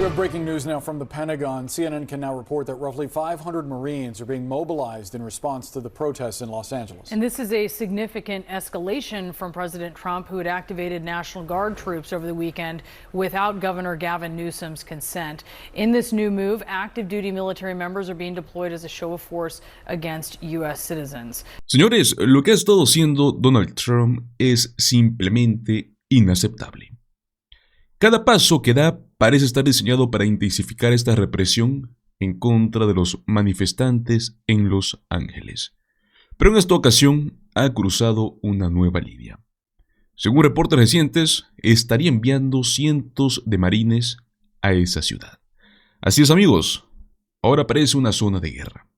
We have breaking news now from the Pentagon. CNN can now report that roughly 500 Marines are being mobilized in response to the protests in Los Angeles. And this is a significant escalation from President Trump, who had activated National Guard troops over the weekend without Governor Gavin Newsom's consent. In this new move, active duty military members are being deployed as a show of force against U.S. citizens. Señores, lo que ha estado haciendo Donald Trump es simplemente inaceptable. Cada paso que da parece estar diseñado para intensificar esta represión en contra de los manifestantes en Los Ángeles. Pero en esta ocasión ha cruzado una nueva línea. Según reportes recientes, estaría enviando cientos de marines a esa ciudad. Así es, amigos, ahora parece una zona de guerra.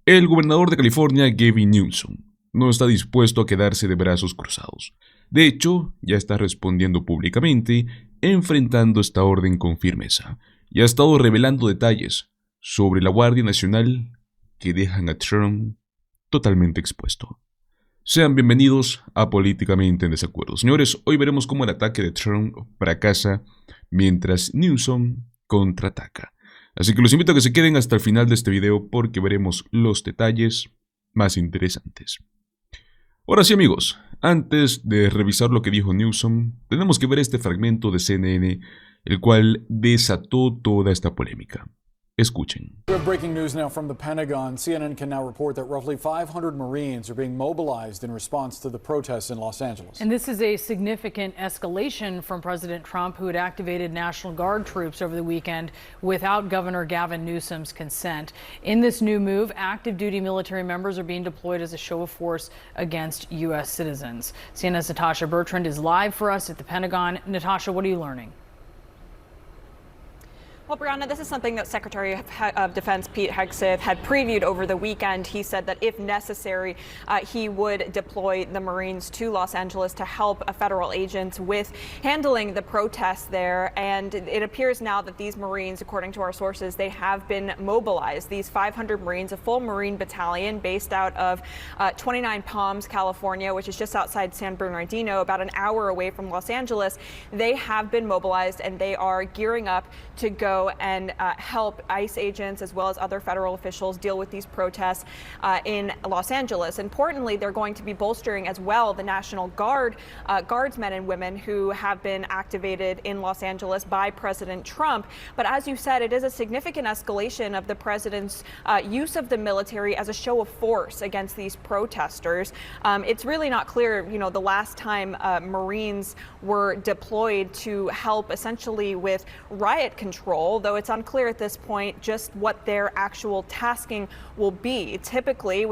El gobernador de California, Gavin Newsom, no está dispuesto a quedarse de brazos cruzados. De hecho, ya está respondiendo públicamente, enfrentando esta orden con firmeza, y ha estado revelando detalles sobre la Guardia Nacional que dejan a Trump totalmente expuesto. Sean bienvenidos a Políticamente en Desacuerdo. Señores, hoy veremos cómo el ataque de Trump fracasa mientras Newsom contraataca. Así que los invito a que se queden hasta el final de este video porque veremos los detalles más interesantes. Ahora sí, amigos, antes de revisar lo que dijo Newsom, tenemos que ver este fragmento de CNN, el cual desató toda esta polémica. Escuchen. We have breaking news now from the Pentagon. CNN can now report that roughly 500 Marines are being mobilized in response to the protests in Los Angeles. And this is a significant escalation from President Trump, who had activated National Guard troops over the weekend without Governor Gavin Newsom's consent. In this new move, active duty military members are being deployed as a show of force against U.S. citizens. CNN's Natasha Bertrand is live for us at the Pentagon. Natasha, what are you learning? Well, Brianna, this is something that Secretary of Defense Pete Hegseth had previewed over the weekend. He said that if necessary, he would deploy the Marines to Los Angeles to help federal agents with handling the protests there. And it appears now that these Marines, according to our sources, they have been mobilized. These 500 Marines, a full Marine battalion based out of 29 Palms, California, which is just outside San Bernardino, about an hour away from Los Angeles. They have been mobilized and they are gearing up to go and help ICE agents as well as other federal officials deal with these protests in Los Angeles. Importantly, they're going to be bolstering as well the National Guard, guardsmen and women who have been activated in Los Angeles by President Trump. But as you said, it is a significant escalation of the president's use of the military as a show of force against these protesters. It's really not clear, the last time Marines were deployed to help essentially with riot control, though it's unclear at this point just what their actual tasking will be. Typically,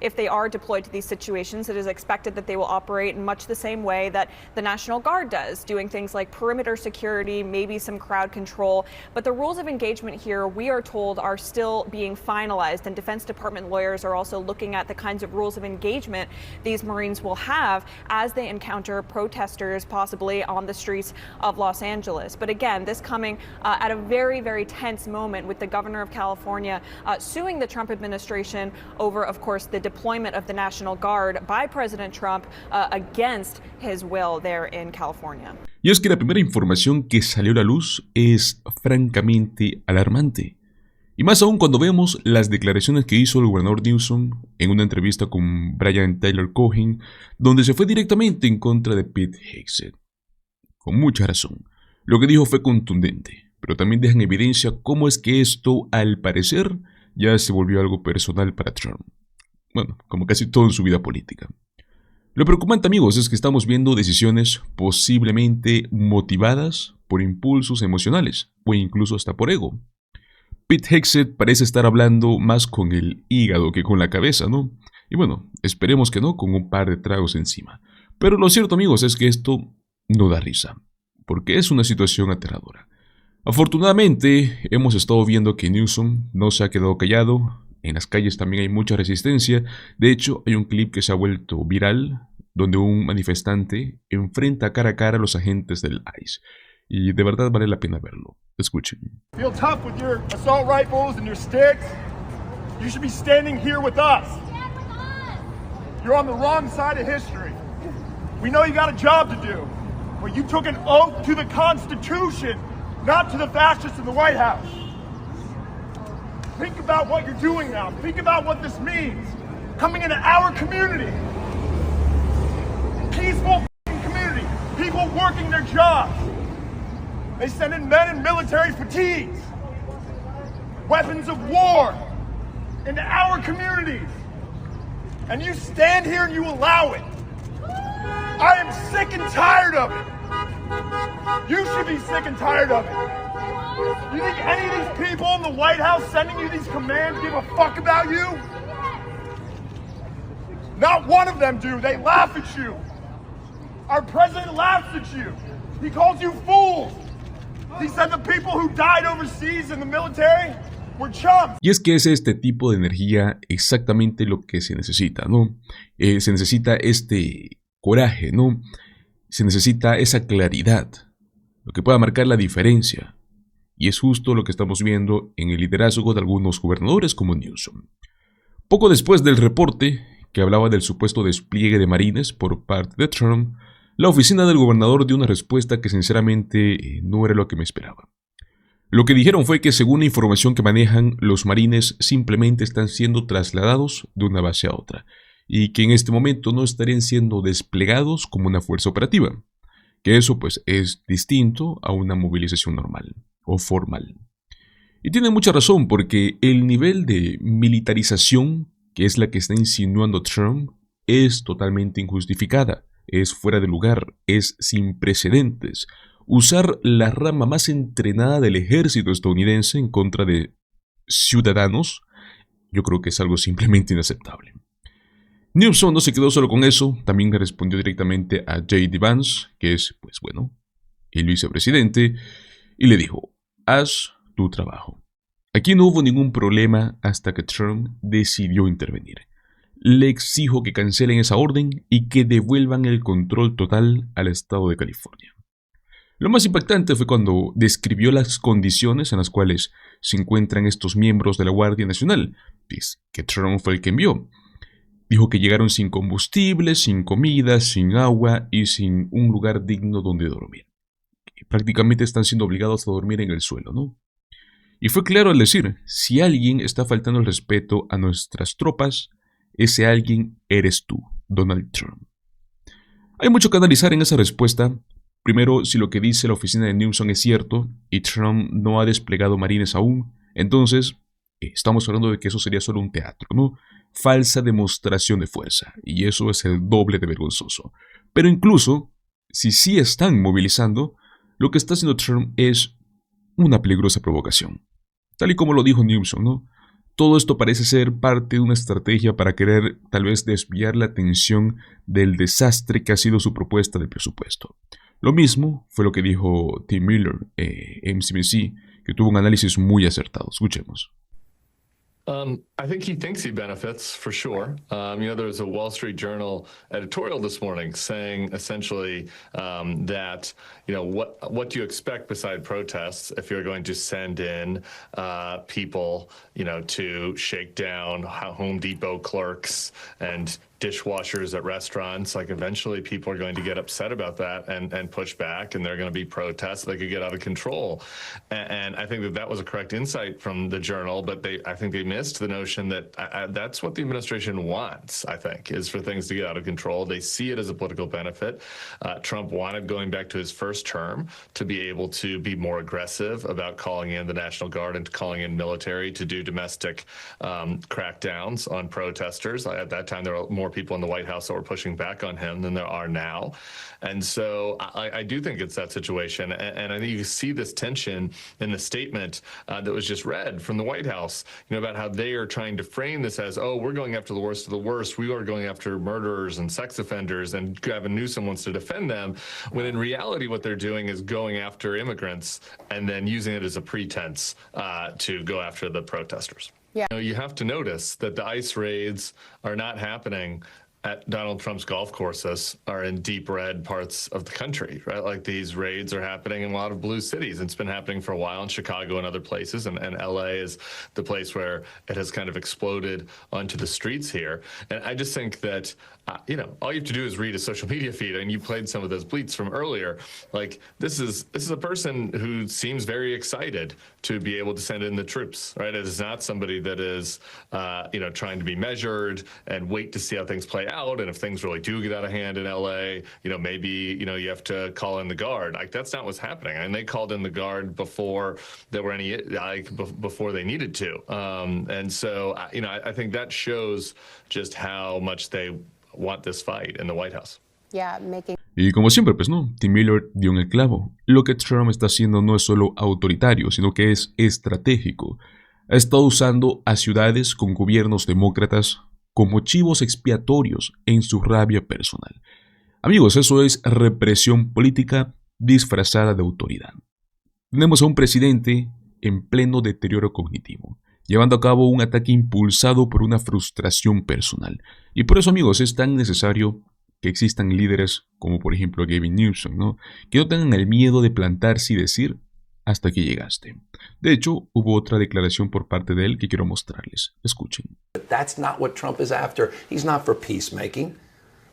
if they are deployed to these situations, it is expected that they will operate in much the same way that the National Guard does, doing things like perimeter security, maybe some crowd control. But the rules of engagement here, we are told, are still being finalized, and Defense Department lawyers are also looking at the kinds of rules of engagement these Marines will have as they encounter protesters possibly on the streets of Los Angeles. But again, this coming at a very, very tense moment with the governor of California suing the Trump administration over, of course, the deployment of the National Guard by President Trump against his will there in California. Y es que la primera información que salió a la luz es francamente alarmante. Y más aún cuando vemos las declaraciones que hizo el gobernador Newsom en una entrevista con Brian Taylor Cohen, donde se fue directamente en contra de Pete Hegseth. Con mucha razón. Lo que dijo fue contundente, pero también deja en evidencia cómo es que esto, al parecer, ya se volvió algo personal para Trump. Bueno, como casi todo en su vida política. Lo preocupante, amigos, es que estamos viendo decisiones posiblemente motivadas por impulsos emocionales, o incluso hasta por ego. Pete Hegseth parece estar hablando más con el hígado que con la cabeza, ¿no? Y bueno, esperemos que no, con un par de tragos encima. Pero lo cierto, amigos, es que esto no da risa, porque es una situación aterradora. Afortunadamente, hemos estado viendo que Newsom no se ha quedado callado. En las calles también hay mucha resistencia. De hecho, hay un clip que se ha vuelto viral, donde un manifestante enfrenta cara a cara a los agentes del ICE. Y de verdad vale la pena verlo. Escuchen. Feel tough with your assault rifles and your sticks? You should be standing here with us. Stand with us. You're on the wrong side of history. We know you got a job to do, but you took an oath to the Constitution not to the fascists in the White House. Think about what you're doing now. Think about what this means. Coming into our community. Peaceful community. People working their jobs. They send in men in military fatigues. Weapons of war into our communities. And you stand here and you allow it. I am sick and tired of it. You should be sick and tired of it. You think any of these people in the White House sending you these commands give a fuck about you? Not one of them do. They laugh at you. Our president laughs at you. He calls you fools. He said the people who died overseas in the military were chumps. Y es que es este tipo de energía exactamente lo que se necesita, ¿no? Se necesita este coraje, ¿no? Se necesita esa claridad, lo que pueda marcar la diferencia. Y es justo lo que estamos viendo en el liderazgo de algunos gobernadores como Newsom. Poco después del reporte, que hablaba del supuesto despliegue de marines por parte de Trump, la oficina del gobernador dio una respuesta que sinceramente no era lo que me esperaba. Lo que dijeron fue que según la información que manejan, los marines simplemente están siendo trasladados de una base a otra, y que en este momento no estarían siendo desplegados como una fuerza operativa, que eso pues es distinto a una movilización normal o formal. Y tiene mucha razón porque el nivel de militarización, que es la que está insinuando Trump, es totalmente injustificada, es fuera de lugar, es sin precedentes. Usar la rama más entrenada del ejército estadounidense en contra de ciudadanos, yo creo que es algo simplemente inaceptable. Newsom no se quedó solo con eso, también le respondió directamente a J.D. Vance, que es, pues bueno, el vicepresidente, y le dijo, haz tu trabajo. Aquí no hubo ningún problema hasta que Trump decidió intervenir. Le exijo que cancelen esa orden y que devuelvan el control total al estado de California. Lo más impactante fue cuando describió las condiciones en las cuales se encuentran estos miembros de la Guardia Nacional, que Trump fue el que envió. Dijo que llegaron sin combustible, sin comida, sin agua y sin un lugar digno donde dormir. Y prácticamente están siendo obligados a dormir en el suelo, ¿no? Y fue claro al decir, si alguien está faltando el respeto a nuestras tropas, ese alguien eres tú, Donald Trump. Hay mucho que analizar en esa respuesta. Primero, si lo que dice la oficina de Newsom es cierto y Trump no ha desplegado marines aún, entonces estamos hablando de que eso sería solo un teatro, ¿no? Falsa demostración de fuerza, y eso es el doble de vergonzoso. Pero incluso, si sí están movilizando, lo que está haciendo Trump es una peligrosa provocación. Tal y como lo dijo Newsom, ¿no? Todo esto parece ser parte de una estrategia para querer tal vez desviar la atención del desastre que ha sido su propuesta de presupuesto. Lo mismo fue lo que dijo Tim Miller, MSNBC, que tuvo un análisis muy acertado. Escuchemos. I think he thinks he benefits for sure. There was a Wall Street Journal editorial this morning saying essentially that, what do you expect beside protests if you're going to send in people, to shake down Home Depot clerks and dishwashers at restaurants? Like eventually people are going to get upset about that and push back, and there are going to be protests that could get out of control. And I think that was a correct insight from the Journal, but I think they missed the notion that that's what the administration wants, I think, is for things to get out of control. They see it as a political benefit. Trump wanted, going back to his first term, to be able to be more aggressive about calling in the National Guard and calling in military to do domestic crackdowns on protesters. At that time, there were more people in the White House that were pushing back on him than there are now. And so I do think it's that situation. And I think you see this tension in the statement that was just read from the White House, about how they are trying to frame this as, oh, we're going after the worst of the worst. We are going after murderers and sex offenders, and Gavin Newsom wants to defend them, when in reality what they're doing is going after immigrants and then using it as a pretense to go after the protesters. Yeah. You have to notice that the ICE raids are not happening at Donald Trump's golf courses or in deep red parts of the country, right? Like these raids are happening in a lot of blue cities. It's been happening for a while in Chicago and other places, and LA is the place where it has kind of exploded onto the streets here. And I just think that all you have to do is read a social media feed, and you played some of those bleats from earlier. Like this is a person who seems very excited to be able to send in the troops, right? It is not somebody that is, trying to be measured and wait to see how things play out. And if things really do get out of hand in LA, maybe, you have to call in the guard. Like that's not what's happening. And they called in the guard before there were any, before they needed to. And so, I think that shows just how much they want this fight in the White House. Yeah, making... Y como siempre, pues no, Tim Miller dio en el clavo. Lo que Trump está haciendo no es solo autoritario, sino que es estratégico. Ha estado usando a ciudades con gobiernos demócratas como chivos expiatorios en su rabia personal. Amigos, eso es represión política disfrazada de autoridad. Tenemos a un presidente en pleno deterioro cognitivo, llevando a cabo un ataque impulsado por una frustración personal. Y por eso, amigos, es tan necesario que existan líderes como por ejemplo Gavin Newsom, ¿no? Que no tengan el miedo de plantarse y decir hasta aquí llegaste. De hecho, hubo otra declaración por parte de él que quiero mostrarles. Escuchen. That's not what Trump is after. He's not for peacemaking.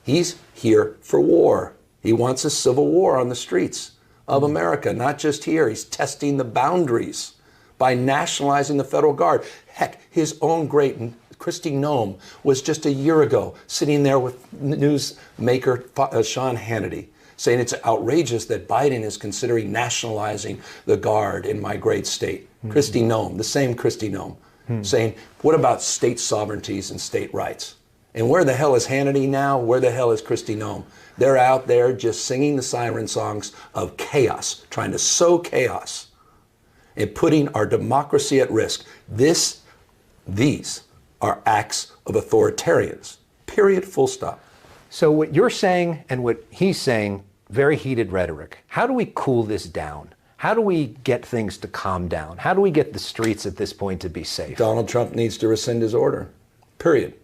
He's here for war. He wants a civil war on the streets of America, not just here. He's testing the boundaries by nationalizing the federal guard. Heck, his own great Kristi Noem was just a year ago sitting there with newsmaker Sean Hannity saying it's outrageous that Biden is considering nationalizing the guard in my great state. Kristi Noem, the same Kristi Noem, saying, what about state sovereignties and state rights? And where the hell is Hannity now? Where the hell is Kristi Noem? They're out there just singing the siren songs of chaos, trying to sow chaos and putting our democracy at risk. These are acts of authoritarians, period, full stop. So what you're saying and what he's saying, very heated rhetoric. How do we cool this down? How do we get things to calm down? How do we get the streets at this point to be safe? Donald Trump needs to rescind his order, period.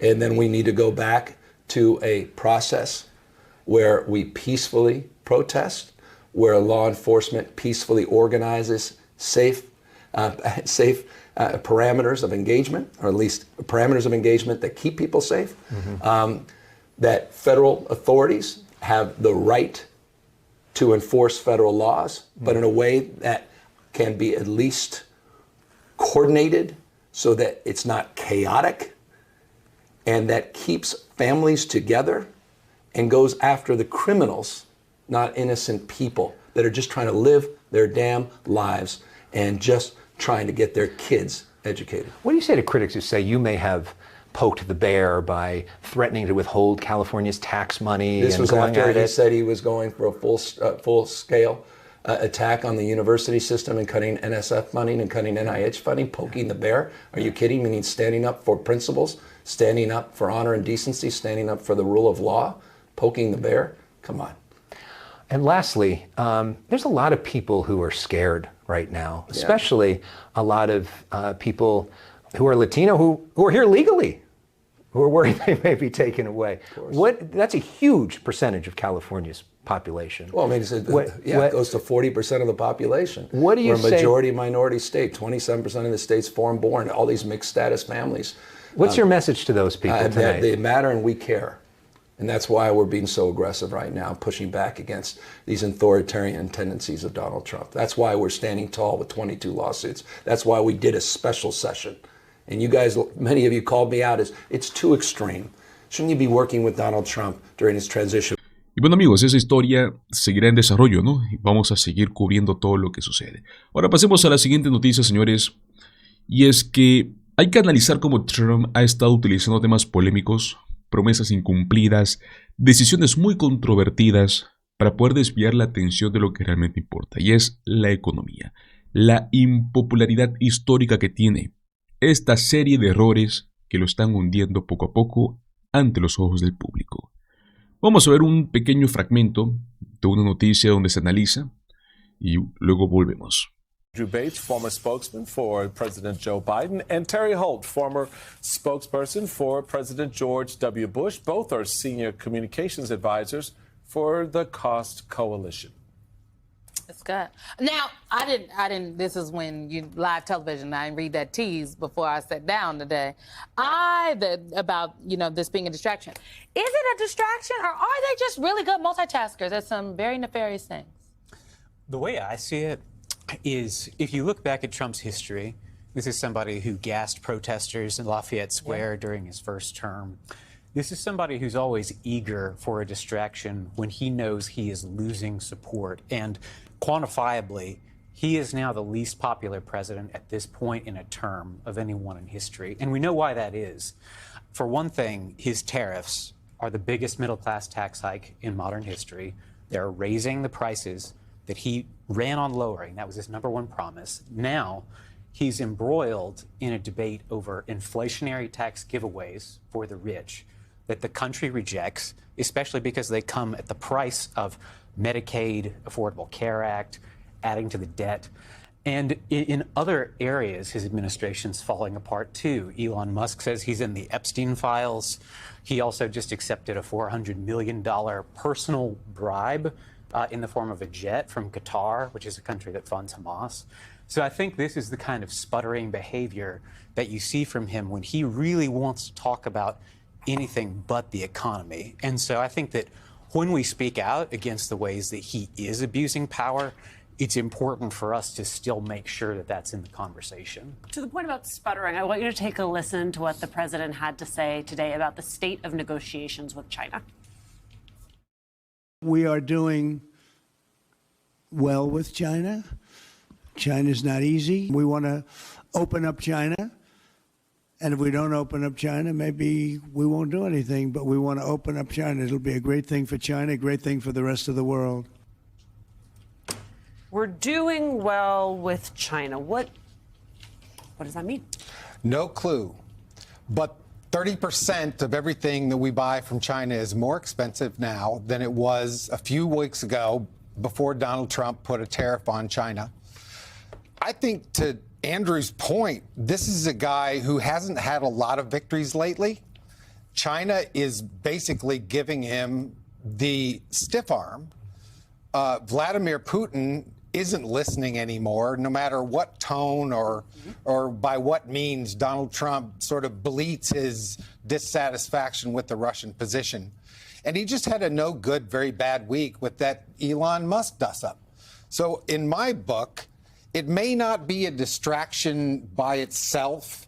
And then we need to go back to a process where we peacefully protest, where law enforcement peacefully organizes safe parameters of engagement, or at least parameters of engagement that keep people safe, that federal authorities have the right to enforce federal laws, but in a way that can be at least coordinated so that it's not chaotic and that keeps families together and goes after the criminals, not innocent people that are just trying to live their damn lives and just trying to get their kids educated. What do you say to critics who say you may have poked the bear by threatening to withhold California's tax money? This and was going after at he it? said he was going for a full-scale attack on the university system and cutting NSF funding and cutting NIH funding, poking the bear. Are you kidding? Meaning standing up for principles, standing up for honor and decency, standing up for the rule of law, poking the bear? Come on. And lastly, there's a lot of people who are scared right now, especially a lot of people who are Latino who are here legally, who are worried they may be taken away. That's a huge percentage of California's population. Well, I mean, it goes to 40% of the population. What do you say? We're a majority minority state. 27% of the state's foreign-born. All these mixed status families. What's your message to those people tonight? They matter and we care. And that's why we're being so aggressive right now, pushing back against these authoritarian tendencies of Donald Trump. That's why we're standing tall with 22 lawsuits. That's why we did a special session. And you guys, many of you called me out as, it's too extreme. Shouldn't you be working with Donald Trump during his transition? Y bueno amigos, esa historia seguirá en desarrollo, ¿no? Y vamos a seguir cubriendo todo lo que sucede. Ahora pasemos a la siguiente noticia, señores. Y es que hay que analizar cómo Trump ha estado utilizando temas polémicos, promesas incumplidas, decisiones muy controvertidas para poder desviar la atención de lo que realmente importa, y es la economía, la impopularidad histórica que tiene, esta serie de errores que lo están hundiendo poco a poco ante los ojos del público. Vamos a ver un pequeño fragmento de una noticia donde se analiza y luego volvemos. Drew Bates, former spokesman for President Joe Biden, and Terry Holt, former spokesperson for President George W. Bush. Both are senior communications advisors for the Cost Coalition. It's good. Now, I didn't, this is when you live television, I didn't read that tease before I sat down today. About, this being a distraction. Is it a distraction or are they just really good multitaskers at some very nefarious things? The way I see it is if you look back at Trump's history, this is somebody who gassed protesters in Lafayette Square during his first term. This is somebody who's always eager for a distraction when he knows he is losing support. And quantifiably, he is now the least popular president at this point in a term of anyone in history. And we know why that is. For one thing, his tariffs are the biggest middle-class tax hike in modern history. They're raising the prices that he ran on lowering. That was his number one promise. Now, he's embroiled in a debate over inflationary tax giveaways for the rich that the country rejects, especially because they come at the price of Medicaid, Affordable Care Act, adding to the debt. And in other areas, his administration's falling apart too. Elon Musk says he's in the Epstein files. He also just accepted a $400 million personal bribe in the form of a jet from Qatar, which is a country that funds Hamas. So I think this is the kind of sputtering behavior that you see from him when he really wants to talk about anything but the economy. And so I think that when we speak out against the ways that he is abusing power, it's important for us to still make sure that that's in the conversation. To the point about sputtering, I want you to take a listen to what the president had to say today about the state of negotiations with China. We are doing well with China. China's not easy. We want to open up China. And if we don't open up China, maybe we won't do anything, but we want to open up China. It'll be a great thing for China, a great thing for the rest of the world. We're doing well with China. What does that mean? No clue. But 30% of everything that we buy from China is more expensive now than it was a few weeks ago before Donald Trump put a tariff on China. I think to Andrew's point, this is a guy who hasn't had a lot of victories lately. China is basically giving him the stiff arm. Vladimir Putin isn't listening anymore, no matter what tone or by what means Donald Trump sort of bleats his dissatisfaction with the Russian position. And he just had a no good, very bad week with that Elon Musk dust-up. So in my book, it may not be a distraction by itself,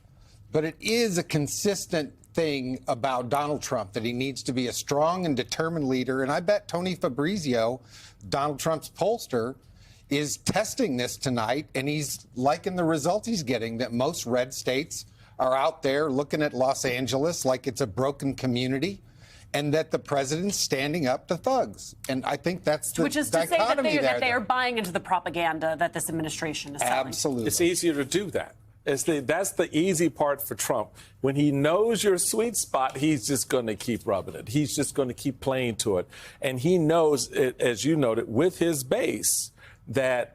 but it is a consistent thing about Donald Trump, that he needs to be a strong and determined leader. And I bet Tony Fabrizio, Donald Trump's pollster, is testing this tonight, and he's liking the results he's getting, that most red states are out there looking at Los Angeles like it's a broken community, and that the president's standing up to thugs. And I think that's the Which is to say dichotomy that they are buying into the propaganda that this administration is selling. Absolutely. It's easier to do that. That's the easy part for Trump. When he knows your sweet spot, he's just going to keep rubbing it. He's just going to keep playing to it. And he knows, as you noted, with his base, that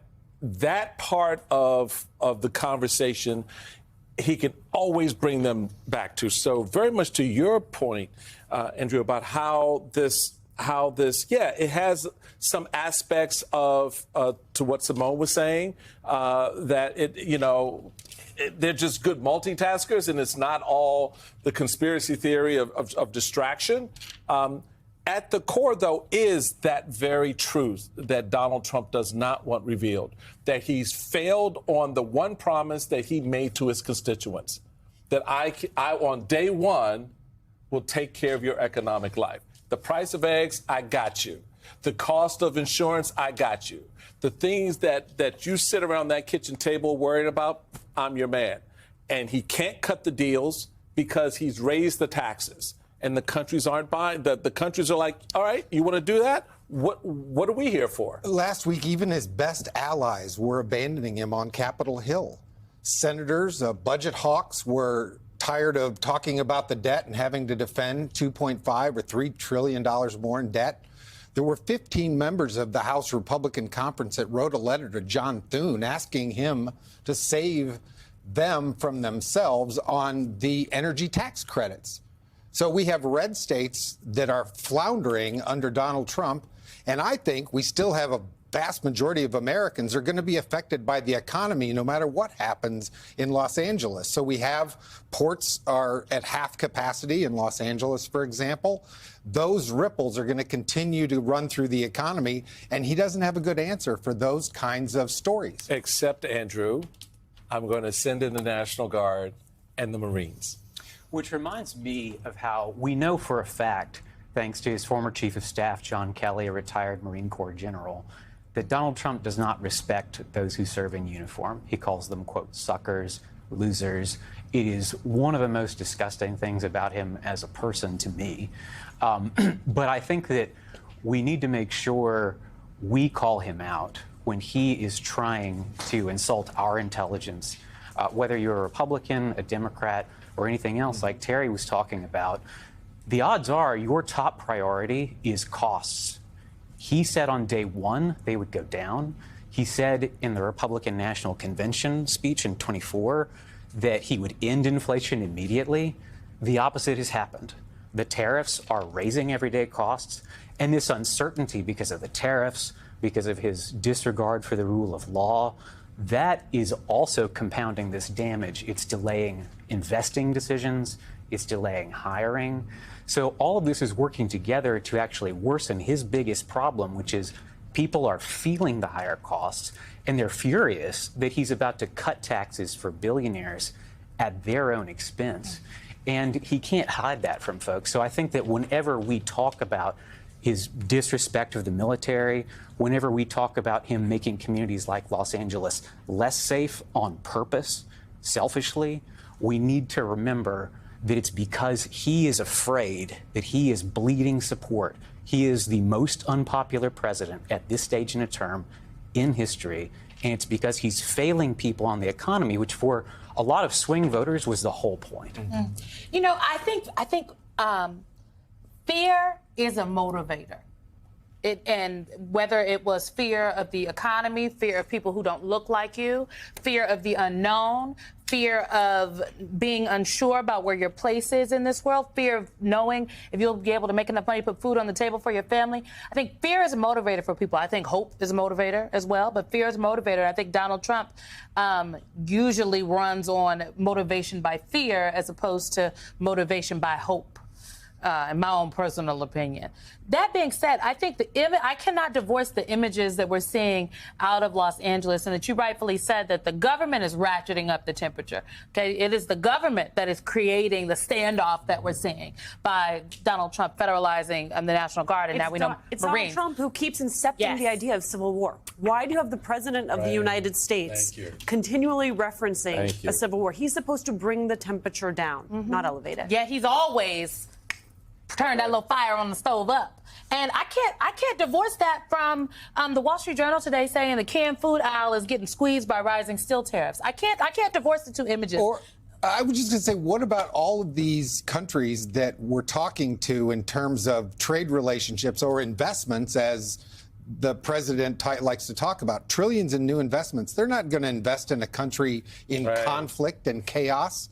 part of the conversation he can always bring them back to. So very much to your point, Andrew, about how this, it has some aspects of, to what Simone was saying, that they're just good multitaskers, and it's not all the conspiracy theory of distraction. At the core, though, is that very truth that Donald Trump does not want revealed, that he's failed on the one promise that he made to his constituents, that I on day one, will take care of your economic life. The price of eggs, I got you. The cost of insurance, I got you. The things that you sit around that kitchen table worried about, I'm your man. And he can't cut the deals because he's raised the taxes. And the countries aren't buying. The countries are like, all right, you want to do that? What are we here for? Last week, even his best allies were abandoning him on Capitol Hill. Senators, budget hawks, were tired of talking about the debt and having to defend $2.5 or $3 trillion more in debt. There were 15 members of the House Republican Conference that wrote a letter to John Thune asking him to save them from themselves on the energy tax credits. So we have red states that are floundering under Donald Trump, and I think we still have a vast majority of Americans are going to be affected by the economy no matter what happens in Los Angeles. So we have ports are at half capacity in Los Angeles, for example. Those ripples are going to continue to run through the economy, and he doesn't have a good answer for those kinds of stories. Except, Andrew, I'm going to send in the National Guard and the Marines. Which reminds me of how we know for a fact, thanks to his former chief of staff, John Kelly, a retired Marine Corps general, that Donald Trump does not respect those who serve in uniform. He calls them, quote, suckers, losers. It is one of the most disgusting things about him as a person to me. But I think that we need to make sure we call him out when he is trying to insult our intelligence, whether you're a Republican, a Democrat, or anything else like Terry was talking about. The odds are your top priority is costs. He said on day one they would go down. He said in the Republican National Convention speech in 24 that he would end inflation immediately. The opposite has happened. The tariffs are raising everyday costs, and this uncertainty because of the tariffs, because of his disregard for the rule of law, that is also compounding this damage. It's delaying investing decisions, it's delaying hiring. So all of this is working together to actually worsen his biggest problem, which is people are feeling the higher costs, and they're furious that he's about to cut taxes for billionaires at their own expense. And he can't hide that from folks. So I think that whenever we talk about his disrespect of the military, whenever we talk about him making communities like Los Angeles less safe on purpose, selfishly, we need to remember that it's because he is afraid that he is bleeding support. He is the most unpopular president at this stage in a term in history, and it's because he's failing people on the economy, which for a lot of swing voters was the whole point. Mm-hmm. You know, I think fear is a motivator. And whether it was fear of the economy, fear of people who don't look like you, fear of the unknown, fear of being unsure about where your place is in this world, fear of knowing if you'll be able to make enough money to put food on the table for your family. I think fear is a motivator for people. I think hope is a motivator as well, but fear is a motivator. I think Donald Trump usually runs on motivation by fear as opposed to motivation by hope. In my own personal opinion. That being said, I think I cannot divorce the images that we're seeing out of Los Angeles, and that you rightfully said that the government is ratcheting up the temperature. Okay, it is the government that is creating the standoff that we're seeing by Donald Trump federalizing the National Guard, and now we know it's Marines. Donald Trump who keeps incepting the idea of civil war. Why do you have the president of the United States continually referencing a civil war? He's supposed to bring the temperature down, not elevate it. Yeah, he's always turn that little fire on the stove up. And I can't divorce that from the Wall Street Journal today saying the canned food aisle is getting squeezed by rising steel tariffs. I can't divorce the two images. Or I was just going to say, what about all of these countries that we're talking to in terms of trade relationships or investments, as the president likes to talk about? Trillions in new investments. They're not going to invest in a country in conflict and chaos.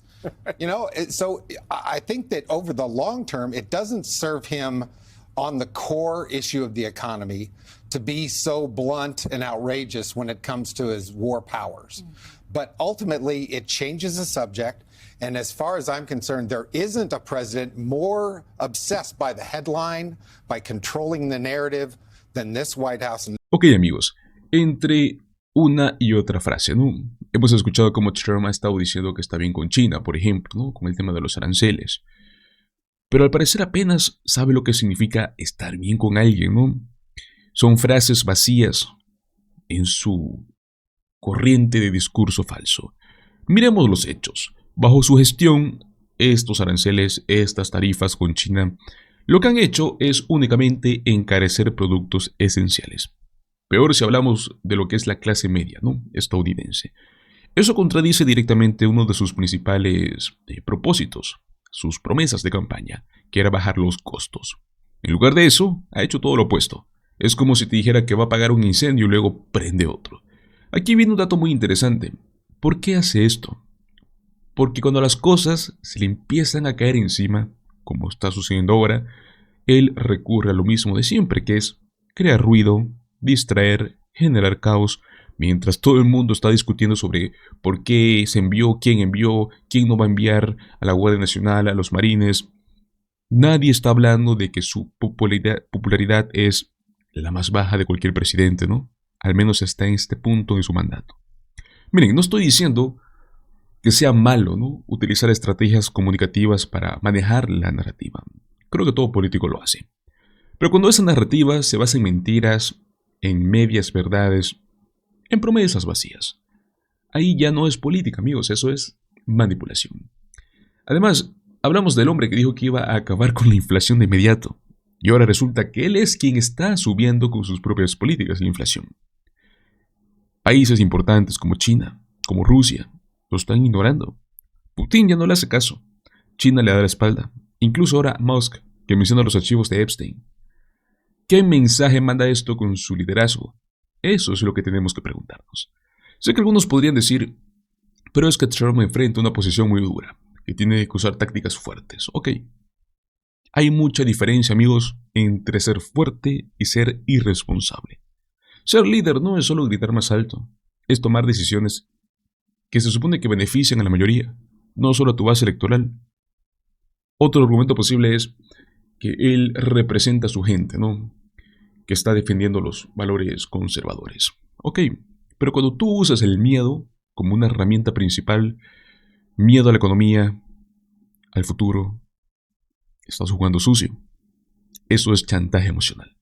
You know, so I think that over the long term, it doesn't serve him on the core issue of the economy to be so blunt and outrageous when it comes to his war powers. But ultimately, it changes the subject. And as far as I'm concerned, there isn't a president more obsessed by the headline, by controlling the narrative, than this White House. Ok, amigos, entre una y otra frase, ¿no? Hemos escuchado cómo Trump ha estado diciendo que está bien con China, por ejemplo, ¿no? Con el tema de los aranceles. Pero al parecer apenas sabe lo que significa estar bien con alguien, ¿no? Son frases vacías en su corriente de discurso falso. Miremos los hechos. Bajo su gestión, estos aranceles, estas tarifas con China, lo que han hecho es únicamente encarecer productos esenciales. Peor si hablamos de lo que es la clase media, ¿no? Estadounidense. Eso contradice directamente uno de sus principales propósitos, sus promesas de campaña, que era bajar los costos. En lugar de eso, ha hecho todo lo opuesto. Es como si te dijera que va a apagar un incendio y luego prende otro. Aquí viene un dato muy interesante. ¿Por qué hace esto? Porque cuando las cosas se le empiezan a caer encima, como está sucediendo ahora, él recurre a lo mismo de siempre, que es crear ruido, distraer, generar caos, mientras todo el mundo está discutiendo sobre por qué se envió, quién no va a enviar a la Guardia Nacional, a los marines. Nadie está hablando de que su popularidad es la más baja de cualquier presidente, ¿no? Al menos está en este punto de su mandato. Miren, no estoy diciendo que sea malo, ¿no?, utilizar estrategias comunicativas para manejar la narrativa. Creo que todo político lo hace. Pero cuando esa narrativa se basa en mentiras, en medias verdades, en promesas vacías, ahí ya no es política, amigos, eso es manipulación. Además, hablamos del hombre que dijo que iba a acabar con la inflación de inmediato, y ahora resulta que él es quien está subiendo con sus propias políticas la inflación. Países importantes como China, como Rusia, lo están ignorando. Putin ya no le hace caso. China le da la espalda. Incluso ahora Musk, que menciona los archivos de Epstein. ¿Qué mensaje manda esto con su liderazgo? Eso es lo que tenemos que preguntarnos. Sé que algunos podrían decir, pero es que Trump enfrenta una posición muy dura, que tiene que usar tácticas fuertes. Ok. Hay mucha diferencia, amigos, entre ser fuerte y ser irresponsable. Ser líder no es solo gritar más alto, es tomar decisiones que se supone que benefician a la mayoría, no solo a tu base electoral. Otro argumento posible es que él representa a su gente, ¿no?, que está defendiendo los valores conservadores. Ok, pero cuando tú usas el miedo como una herramienta principal, miedo a la economía, al futuro, estás jugando sucio. Eso es chantaje emocional.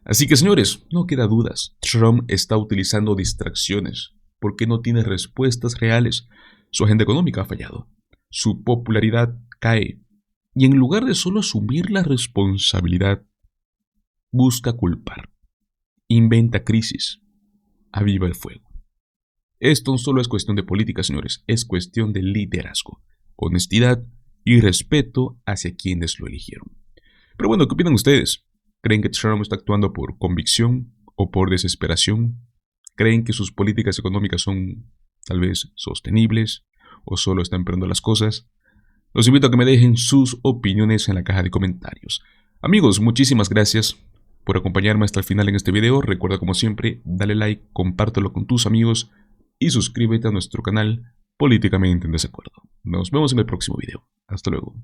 Así que, señores, no queda dudas. Trump está utilizando distracciones porque no tiene respuestas reales. Su agenda económica ha fallado. Su popularidad cae. Y en lugar de solo asumir la responsabilidad, busca culpar. Inventa crisis. Aviva el fuego. Esto no solo es cuestión de política, señores. Es cuestión de liderazgo, honestidad y respeto hacia quienes lo eligieron. Pero bueno, ¿qué opinan ustedes? ¿Creen que Trump está actuando por convicción o por desesperación? ¿Creen que sus políticas económicas son tal vez sostenibles o solo está empeorando las cosas? Los invito a que me dejen sus opiniones en la caja de comentarios. Amigos, muchísimas gracias por acompañarme hasta el final en este video. Recuerda, como siempre, dale like, compártelo con tus amigos y suscríbete a nuestro canal Políticamente en Desacuerdo. Nos vemos en el próximo video. Hasta luego.